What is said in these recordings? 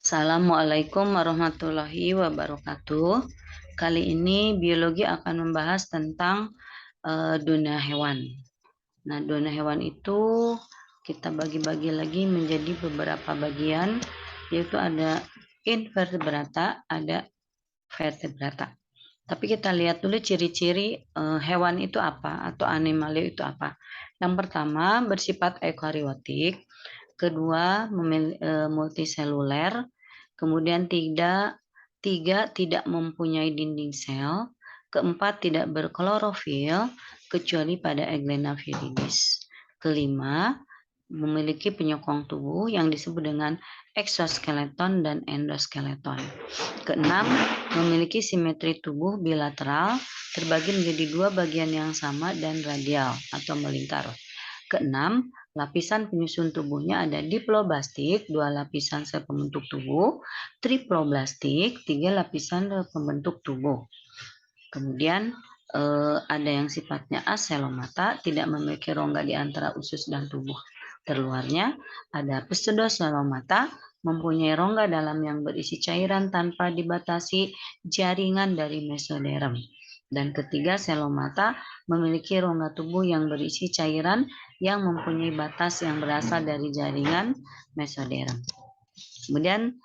Assalamualaikum warahmatullahi wabarakatuh. Kali ini biologi akan membahas tentang dunia hewan. Nah, dunia hewan itu kita bagi-bagi lagi menjadi beberapa bagian, yaitu ada invertebrata, ada vertebrata. Tapi kita lihat dulu ciri-ciri hewan itu apa atau animalia itu apa. Yang pertama bersifat eukariotik, kedua multiseluler, kemudian tiga tidak mempunyai dinding sel, keempat tidak berklorofil kecuali pada Eglena viridis, kelima memiliki penyokong tubuh yang disebut dengan eksoskeleton dan endoskeleton. Keenam, memiliki simetri tubuh bilateral terbagi menjadi dua bagian yang sama dan radial atau melingkar. Keenam, lapisan penyusun tubuhnya ada diploblastik, dua lapisan sel pembentuk tubuh, triploblastik, tiga lapisan pembentuk tubuh. Kemudian ada yang sifatnya aselomata, tidak memiliki rongga di antara usus dan tubuh terluarnya. Ada pseudoselomata, mempunyai rongga dalam yang berisi cairan tanpa dibatasi jaringan dari mesoderm. Dan ketiga, selomata memiliki rongga tubuh yang berisi cairan yang mempunyai batas yang berasal dari jaringan mesoderm. Kemudian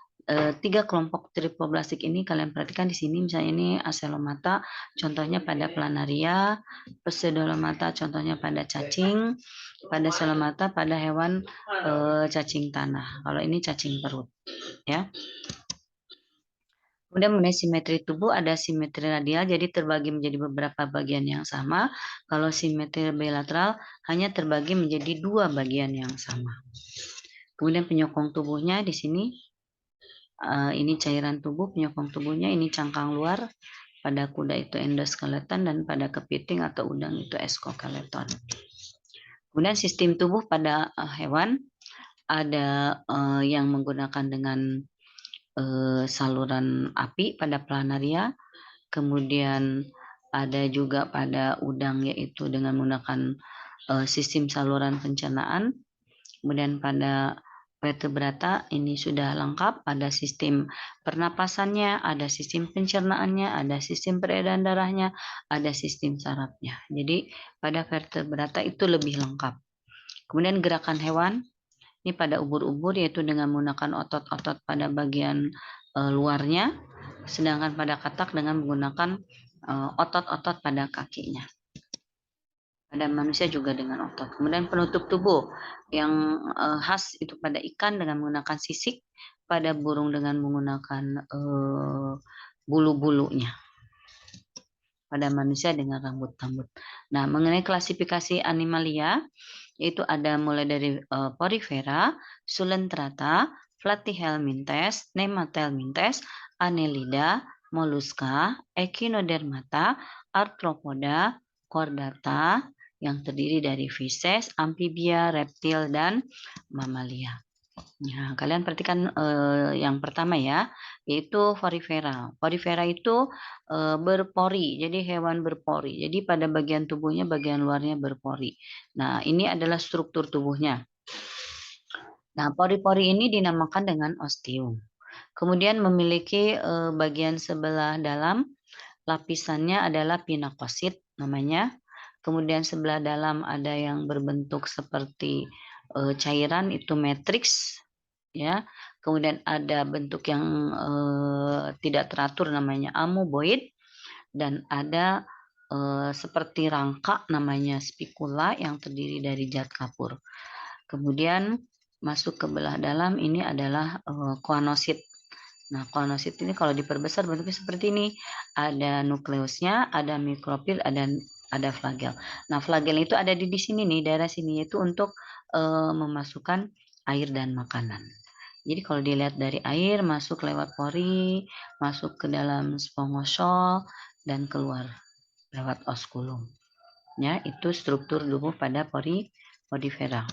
tiga kelompok triploblastik ini kalian perhatikan di sini, misalnya ini aselomata, contohnya pada planaria, pseudolomata contohnya pada cacing, pada selomata pada hewan cacing tanah. Kalau ini cacing perut, ya. Kemudian mengenai simetri tubuh, ada simetri radial, jadi terbagi menjadi beberapa bagian yang sama. Kalau simetri bilateral hanya terbagi menjadi dua bagian yang sama. Kemudian penyokong tubuhnya di sini. Ini cairan tubuh, penyokong tubuhnya ini cangkang luar, pada kuda itu endoskeleton, dan pada kepiting atau udang itu eksoskeleton. Kemudian sistem tubuh pada hewan ada yang menggunakan dengan saluran api pada planaria, kemudian ada juga pada udang yaitu dengan menggunakan sistem saluran pencernaan, kemudian pada vertebrata ini sudah lengkap, ada sistem pernapasannya, ada sistem pencernaannya, ada sistem peredaran darahnya, ada sistem sarafnya. Jadi pada vertebrata itu lebih lengkap. Kemudian gerakan hewan, ini pada ubur-ubur yaitu dengan menggunakan otot-otot pada bagian luarnya, sedangkan pada katak dengan menggunakan otot-otot pada kakinya. Pada manusia juga dengan otot. Kemudian penutup tubuh yang khas itu pada ikan dengan menggunakan sisik, pada burung dengan menggunakan bulu-bulunya. Pada manusia dengan rambut-rambut. Nah, mengenai klasifikasi animalia, yaitu ada mulai dari porifera, sulentrata, platyhelminthes, nematelminthes, annelida, molluska, echinodermata, arthropoda, chordata, yang terdiri dari fishes, amfibia, reptil, dan mamalia. Nah, kalian perhatikan yang pertama ya, yaitu porifera. Porifera itu berpori, jadi hewan berpori. Jadi pada bagian tubuhnya, bagian luarnya berpori. Nah, ini adalah struktur tubuhnya. Nah, pori-pori ini dinamakan dengan ostium. Kemudian memiliki bagian sebelah dalam, lapisannya adalah pinakosit namanya. Kemudian sebelah dalam ada yang berbentuk seperti cairan, itu matriks, ya. Kemudian ada bentuk yang tidak teratur namanya amoeboid, dan ada seperti rangka namanya spicula yang terdiri dari zat kapur. Kemudian masuk ke belah dalam ini adalah koanosit. Nah, koanosit ini kalau diperbesar bentuknya seperti ini. Ada nukleusnya, ada mikrofil, ada flagel. Nah, flagel itu ada di sini nih, daerah sini, yaitu untuk memasukkan air dan makanan. Jadi kalau dilihat dari air masuk lewat pori, masuk ke dalam spongosol, dan keluar lewat osculum. Ya, itu struktur tubuh pada porifera.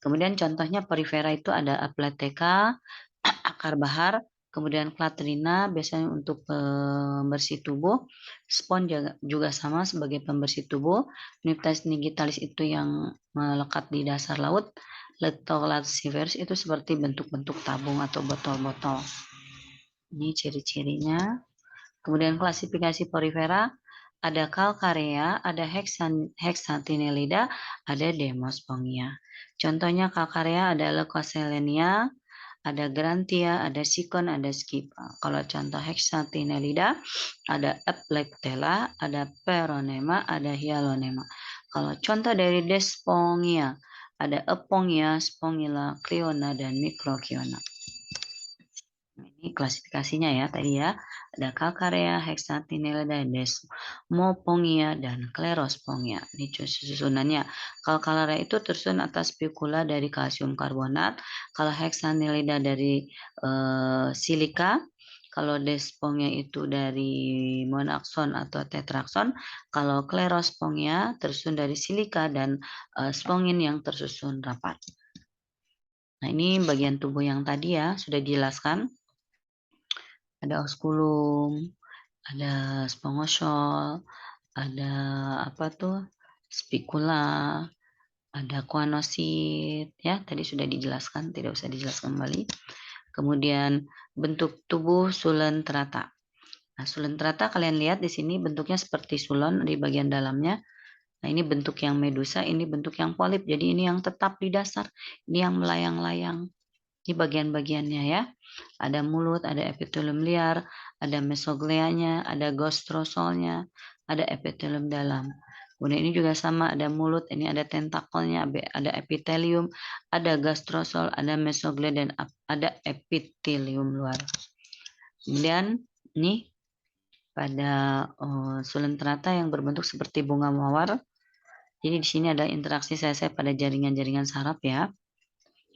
Kemudian contohnya porifera itu ada aplateka, akar bahar, kemudian klatrina biasanya untuk pembersih tubuh, spon juga sama sebagai pembersih tubuh, Niptes nigitalis itu yang melekat di dasar laut, Leptolacifers itu seperti bentuk-bentuk tabung atau botol-botol. Ini ciri-cirinya. Kemudian klasifikasi porifera, ada Calcarea, ada Hexatinellida, ada Demospongia. Contohnya Calcarea ada Leucoselenia, ada Grantia, ada Sikon, ada Skipa. Kalau contoh Hexatinellida ada Eplectella, ada Peronema, ada Hyalonema. Kalau contoh dari Despongia ada Epongia, Spongilla, Cliona, dan Microcliona. Ini klasifikasinya ya tadi ya. Ada Calcarea, Hexatinellida, Desmopongia, dan Clerospongia. Ini susunannya. Kalau Calcarea itu tersusun atas spikula dari kalsium karbonat. Kalau Hexatinellida dari silika. Kalau Despongia itu dari monakson atau tetrakson. Kalau Clerospongia tersusun dari silika dan spongin yang tersusun rapat. Nah ini bagian tubuh yang tadi ya sudah dijelaskan. Ada osculum, ada spongosol, ada apa tuh spikula, ada kuanosit ya tadi sudah dijelaskan, tidak usah dijelaskan kembali. Kemudian bentuk tubuh sulentrata. Nah, sulentrata kalian lihat di sini bentuknya seperti sulon di bagian dalamnya. Nah, ini bentuk yang medusa, ini bentuk yang polip. Jadi ini yang tetap di dasar, ini yang melayang-layang. Ini bagian-bagiannya ya. Ada mulut, ada epitelium liar, ada mesogleanya, ada gastrosolnya, ada epitelium dalam. Kemudian ini juga sama, ada mulut, ini ada tentakelnya, ada epitelium, ada gastrosol, ada mesoglea, dan ada epitelium luar. Kemudian ini pada sulentrata yang berbentuk seperti bunga mawar. Jadi di sini ada interaksi sel-sel pada jaringan-jaringan saraf ya.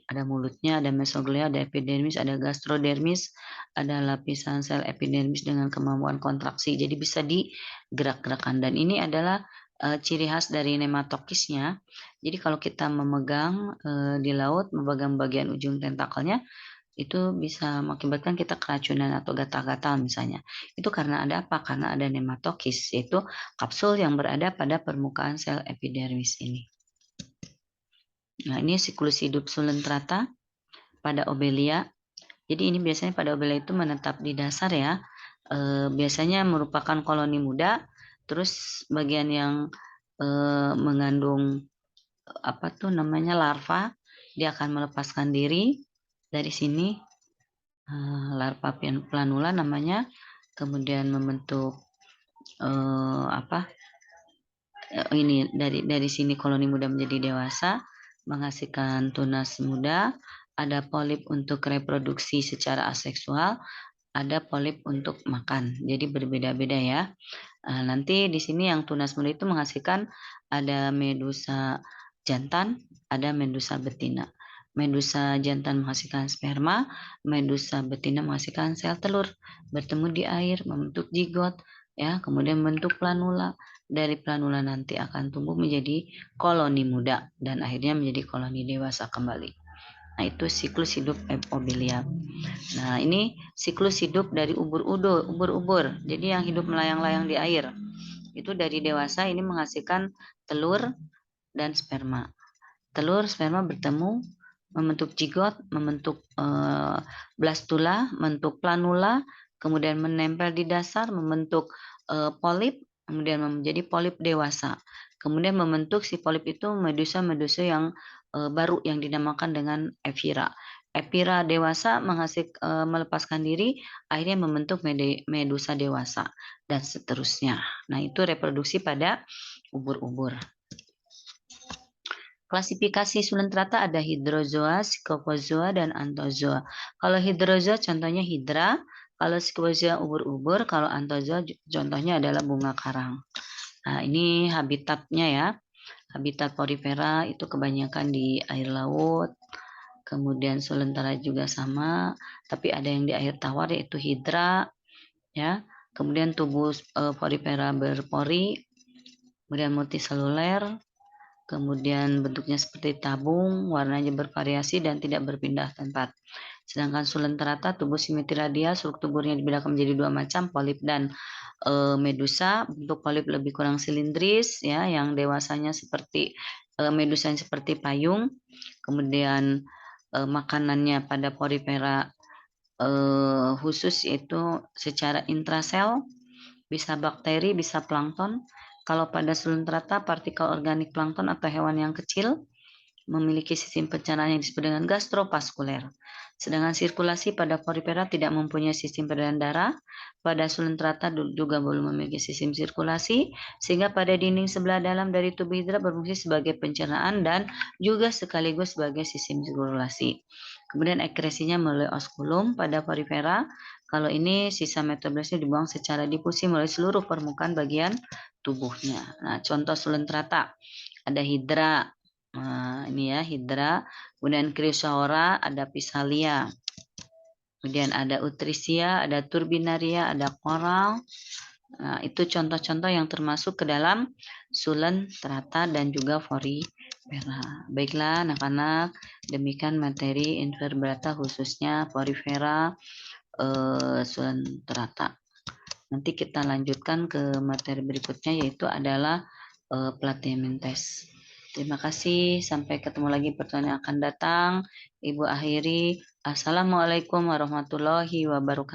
Ada mulutnya, ada mesoglea, ada epidermis, ada gastrodermis, ada lapisan sel epidermis dengan kemampuan kontraksi. Jadi bisa digerak-gerakan. Dan ini adalah ciri khas dari nematokisnya. Jadi kalau kita memegang di laut, memegang bagian ujung tentakelnya, itu bisa mengakibatkan kita keracunan atau gatal-gatal misalnya. Itu karena ada apa? Karena ada nematokis, yaitu kapsul yang berada pada permukaan sel epidermis ini. Nah, ini siklus hidup sulentrata pada obelia. Jadi ini biasanya pada obelia itu menetap di dasar ya. Biasanya merupakan koloni muda. Terus bagian yang mengandung apa tuh namanya larva, dia akan melepaskan diri dari sini. Larva planula namanya, kemudian membentuk ini dari sini koloni muda menjadi dewasa, menghasilkan tunas muda, ada polip untuk reproduksi secara aseksual, ada polip untuk makan. Jadi berbeda-beda ya. Nanti di sini yang tunas muda itu menghasilkan ada medusa jantan, ada medusa betina. Medusa jantan menghasilkan sperma, medusa betina menghasilkan sel telur, bertemu di air, membentuk zigot, ya, kemudian membentuk planula. Dari planula nanti akan tumbuh menjadi koloni muda dan akhirnya menjadi koloni dewasa kembali. Nah, itu siklus hidup obelia. Nah, ini siklus hidup dari ubur-ubur. Jadi yang hidup melayang-layang di air. Itu dari dewasa ini menghasilkan telur dan sperma. Telur sperma bertemu membentuk zigot, membentuk blastula, membentuk planula, kemudian menempel di dasar, membentuk polip, kemudian menjadi polip dewasa. Kemudian membentuk si polip itu medusa-medusa yang baru yang dinamakan dengan Ephira. Ephira dewasa melepaskan diri, akhirnya membentuk medusa dewasa, dan seterusnya. Nah, itu reproduksi pada ubur-ubur. Klasifikasi sulentrata ada hidrozoa, scopozoa, dan anthozoa. Kalau hidrozoa contohnya hidra, kalau scopozoa ubur-ubur, kalau anthozoa contohnya adalah bunga karang. Nah, ini habitatnya ya. Habitat porifera itu kebanyakan di air laut. Kemudian sulentrata juga sama, tapi ada yang di air tawar yaitu hidra, ya. Kemudian tubuh porifera berpori, kemudian multiseluler. Kemudian bentuknya seperti tabung, warnanya bervariasi dan tidak berpindah tempat. Sedangkan sulentrata tubuh simetri radial, struktur tubuhnya dibedakan menjadi dua macam, polip dan medusa. Bentuk polip lebih kurang silindris, ya, yang dewasanya seperti medusa yang seperti payung, kemudian makanannya pada porifera khusus yaitu secara intrasel, bisa bakteri, bisa plankton. Kalau pada suluntrata, partikel organik plankton atau hewan yang kecil memiliki sistem pencernaan yang disebut dengan gastrovaskuler. Sedangkan sirkulasi pada porifera tidak mempunyai sistem peredaran darah, pada suluntrata juga belum memiliki sistem sirkulasi, sehingga pada dinding sebelah dalam dari tubuh hidra berfungsi sebagai pencernaan dan juga sekaligus sebagai sistem sirkulasi. Kemudian ekskresinya melalui oskulum pada porifera. Kalau ini sisa metabolisme dibuang secara difusi melalui seluruh permukaan bagian tubuhnya. Nah, contoh suluntrata ada hidra. Nah, ini ya hidra, kemudian chrysaora, ada Physalia. Kemudian ada Utrisia, ada Turbinaria, ada koral. Nah, itu contoh-contoh yang termasuk ke dalam suluntrata dan juga porifera. Baiklah anak-anak, demikian materi invertebrata khususnya porifera suluntrata. Nanti kita lanjutkan ke materi berikutnya yaitu adalah Platyhelminthes. Terima kasih. Sampai ketemu lagi pertemuan yang akan datang. Ibu akhiri. Assalamualaikum warahmatullahi wabarakatuh.